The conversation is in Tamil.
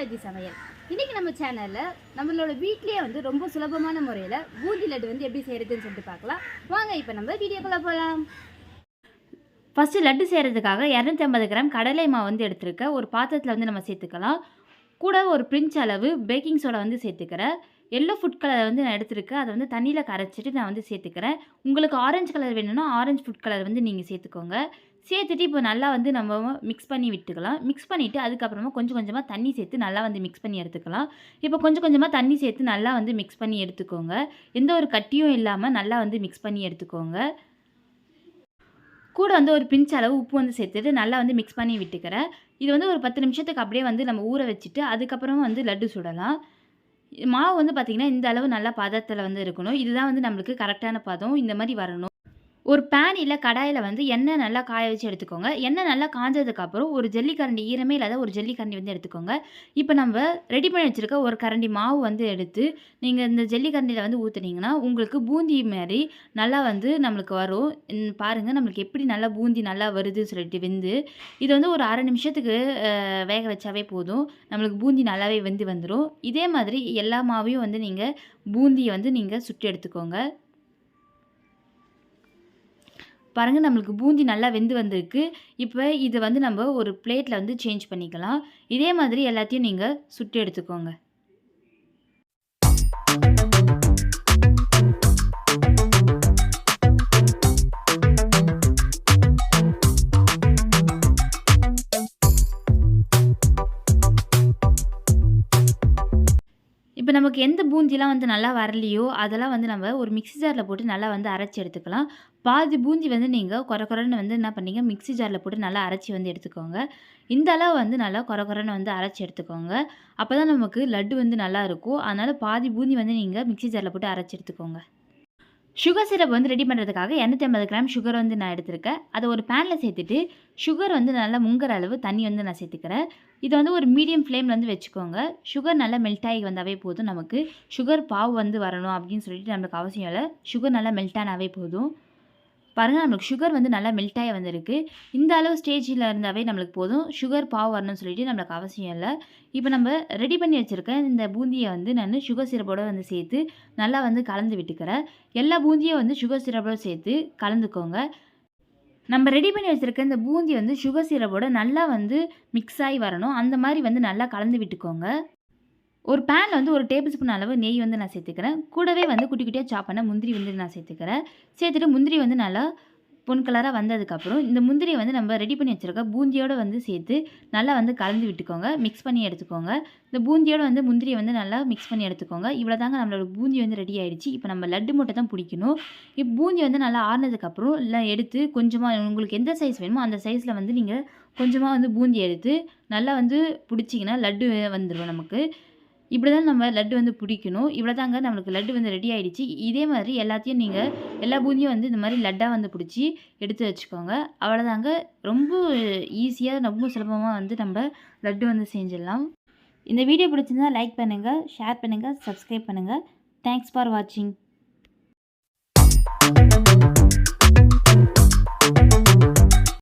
ஸ்ரீவதி சமையல். இன்னைக்கு நம்ம சேனல்ல நம்மளோட வீட்லயே வந்து ரொம்ப சுலபமான முறையில் பூந்தி லட்டு வந்து எப்படி செய்யறதுன்னு சொல்லிட்டு பார்க்கலாம். வாங்க இப்போ நம்ம வீடியோக்குள்ள போகலாம். ஃபஸ்ட்டு லட்டு செய்கிறதுக்காக 250 கிராம் கடலை மாவு வந்து எடுத்துருக்கேன். ஒரு பாத்திரத்தில் வந்து நம்ம சேர்த்துக்கலாம். கூட ஒரு பிஞ்ச் அளவு பேக்கிங் சோடா வந்து சேர்த்துக்கிறேன். எல்லோ ஃபுட் கலர் வந்து நான் எடுத்துருக்கேன். அதை வந்து தண்ணியில் கரைச்சிட்டு நான் வந்து சேர்த்துக்கிறேன். உங்களுக்கு ஆரஞ்சு கலர் வேணும்னா ஆரஞ்சு ஃபுட் கலர் வந்து நீங்கள் சேர்த்துக்கோங்க. சேர்த்துட்டு இப்போ நல்லா வந்து நம்ம மிக்ஸ் பண்ணி விட்டுக்கலாம். மிக்ஸ் பண்ணிவிட்டு அதுக்கப்புறமா கொஞ்சம் கொஞ்சமாக தண்ணி சேர்த்து நல்லா வந்து மிக்ஸ் பண்ணி எடுத்துக்கலாம். இப்போ கொஞ்சம் கொஞ்சமாக தண்ணி சேர்த்து நல்லா வந்து மிக்ஸ் பண்ணி எடுத்துக்கோங்க. எந்த ஒரு கட்டியும் இல்லாமல் நல்லா வந்து மிக்ஸ் பண்ணி எடுத்துக்கோங்க. கூட வந்து ஒரு பிஞ்ச் அளவு உப்பு வந்து சேர்த்துட்டு நல்லா வந்து மிக்ஸ் பண்ணி விட்டுக்கிறேன். இது வந்து ஒரு 10 நிமிஷத்துக்கு அப்படியே வந்து நம்ம ஊற வச்சுட்டு அதுக்கப்புறமா வந்து லட்டு சுடலாம். மாவு வந்து பார்த்திங்கன்னா இந்த அளவு நல்லா பதத்தில் வந்து இருக்கணும். இதுதான் வந்து நம்மளுக்கு கரெக்டான பதம். இந்த மாதிரி வரணும். ஒரு பேன் இல்லை கடாயில் வந்து எண்ணெய் நல்லா காய வச்சு எடுத்துக்கோங்க. எண்ணெய் நல்லா காஞ்சதுக்கப்புறம் ஒரு ஜல்லிக்கரண்டி, ஈரமே இல்லாத ஒரு ஜல்லிக்கரண்டி வந்து எடுத்துக்கோங்க. இப்போ நம்ம ரெடி பண்ணி வச்சுருக்க ஒரு கரண்டி மாவு வந்து எடுத்து நீங்கள் இந்த ஜல்லிக்கரண்டியில் வந்து ஊற்றுனீங்கன்னா உங்களுக்கு பூந்தி மாதிரி நல்லா வந்து நம்மளுக்கு வரும். பாருங்கள் நம்மளுக்கு எப்படி நல்லா பூந்தி நல்லா வருதுன்னு சொல்லிட்டு வெந்து இது வந்து ஒரு அரை நிமிஷத்துக்கு வேக வச்சாவே போதும். நம்மளுக்கு பூந்தி நல்லாவே வெந்து வந்துடும். இதே மாதிரி எல்லா மாவையும் வந்து நீங்கள் பூந்தியை வந்து நீங்கள் சுட்டு எடுத்துக்கோங்க. பாருங்கள் நம்மளுக்கு பூந்தி நல்லா வெந்து வந்திருக்கு. இப்போ இதை வந்து நம்ம ஒரு பிளேட்டில் வந்து சேஞ்ச் பண்ணிக்கலாம். இதே மாதிரி எல்லாத்தையும் நீங்கள் சுட்டு எடுத்துக்கோங்க. இப்போ நமக்கு எந்த பூந்திலாம் வந்து நல்லா வரலையோ அதெல்லாம் வந்து நம்ம ஒரு மிக்ஸி ஜாரில் போட்டு நல்லா வந்து அரைச்சி எடுத்துக்கலாம். பாதி பூந்தி வந்து நீங்கள் கொரன்னு வந்து என்ன பண்ணீங்க மிக்ஸி ஜாரில் போட்டு நல்லா அரைச்சி வந்து எடுத்துக்கோங்க. இந்த அளவு வந்து நல்லா கொரன்னு வந்து அரைச்சி எடுத்துக்கோங்க. அப்போ தான் நமக்கு லட்டு வந்து நல்லா இருக்கும். அதனால் பாதி பூந்தி வந்து நீங்கள் மிக்ஸி ஜாரில் போட்டு அரைச்சி எடுத்துக்கோங்க. சுகர் சிரப் வந்து ரெடி பண்ணுறதுக்காக 250 கிராம் சுகர் வந்து நான் எடுத்திருக்கேன். அதை ஒரு பேனில் சேர்த்துட்டு சுகர் வந்து நல்லா முங்குற அளவு தண்ணி வந்து நான் சேர்த்துக்கிறேன். இதை வந்து ஒரு மீடியம் ஃப்ளேமில் வந்து வச்சுக்கோங்க. சுகர் நல்லா மெல்ட் ஆகி வந்தாவே போதும். நமக்கு சுகர் பாவு வந்து வரணும் அப்படின்னு சொல்லிட்டு நம்மளுக்கு அவசியம் இல்லை. சுகர் நல்லா மெல்ட் ஆனாவே போதும். பாருங்கள் நம்மளுக்கு சுகர் வந்து நல்லா மெல்ட் ஆகி வந்திருக்கு. இந்த அளவு ஸ்டேஜில் இருந்தாவே நம்மளுக்கு போதும். சுகர் பாவு வரணும்னு சொல்லிட்டு நம்மளுக்கு அவசியம் இல்லை. இப்போ நம்ம ரெடி பண்ணி வச்சுருக்கேன் இந்த பூந்தியை வந்து நான் சுகர் சிரப்போடு வந்து சேர்த்து நல்லா வந்து கலந்து விட்டுக்கிறேன். எல்லா பூந்தியும் வந்து சுகர் சிரப்போடு சேர்த்து கலந்துக்கோங்க. நம்ம ரெடி பண்ணி வச்சுருக்க இந்த பூந்தி வந்து சுகர் சிரப்போடு நல்லா வந்து மிக்ஸ் ஆகி வரணும். அந்த மாதிரி வந்து நல்லா கலந்து விட்டுக்கோங்க. ஒரு பேனில் வந்து ஒரு டேபிள் ஸ்பூன் அளவு நெய் வந்து நான் சேர்த்துக்கிறேன். கூடவே வந்து குட்டி குட்டியாக சாப் பண்ண முந்திரி வந்து நான் சேர்த்துக்கிறேன். சேர்த்துட்டு முந்திரி வந்து நல்லா பொன் கலராக வந்ததுக்கப்புறம் இந்த முந்திரியை வந்து நம்ம ரெடி பண்ணி வச்சுருக்க பூந்தியோடு வந்து சேர்த்து நல்லா வந்து கலந்து விட்டுக்கோங்க. மிக்ஸ் பண்ணி எடுத்துக்கோங்க. இந்த பூந்தியோடு வந்து முந்திரியை வந்து நல்லா மிக்ஸ் பண்ணி எடுத்துக்கோங்க. இவ்வளோ தாங்க நம்மளோட பூந்தி வந்து ரெடி ஆகிடுச்சு. இப்போ நம்ம லட்டு மட்டும் தான் பிடிக்கணும். இப்போ பூந்தி வந்து நல்லா ஆறுனதுக்கப்புறம் இல்லை எடுத்து கொஞ்சமாக உங்களுக்கு எந்த சைஸ் வேணுமோ அந்த சைஸில் வந்து நீங்கள் கொஞ்சமாக வந்து பூந்தி எடுத்து நல்லா வந்து பிடிச்சிங்கன்னா லட்டு வந்துடும் நமக்கு. இப்படி தான் நம்ம லட்டு வந்து பிடிக்கணும். இவ்வளோ தாங்க நம்மளுக்கு லட்டு வந்து ரெடி ஆகிடுச்சு. இதே மாதிரி எல்லாத்தையும் நீங்கள் எல்லா பூந்தியும் வந்து இந்த மாதிரி லட்டாக வந்து பிடிச்சி எடுத்து வச்சுக்கோங்க. அவ்வளோதாங்க. ரொம்ப ஈஸியாக ரொம்ப சுலபமாக வந்து நம்ம லட்டு வந்து செஞ்சிடலாம். இந்த வீடியோ பிடிச்சிருந்தா லைக் பண்ணுங்கள், ஷேர் பண்ணுங்கள், சப்ஸ்கிரைப் பண்ணுங்கள். தேங்க்ஸ் ஃபார் வாட்சிங்.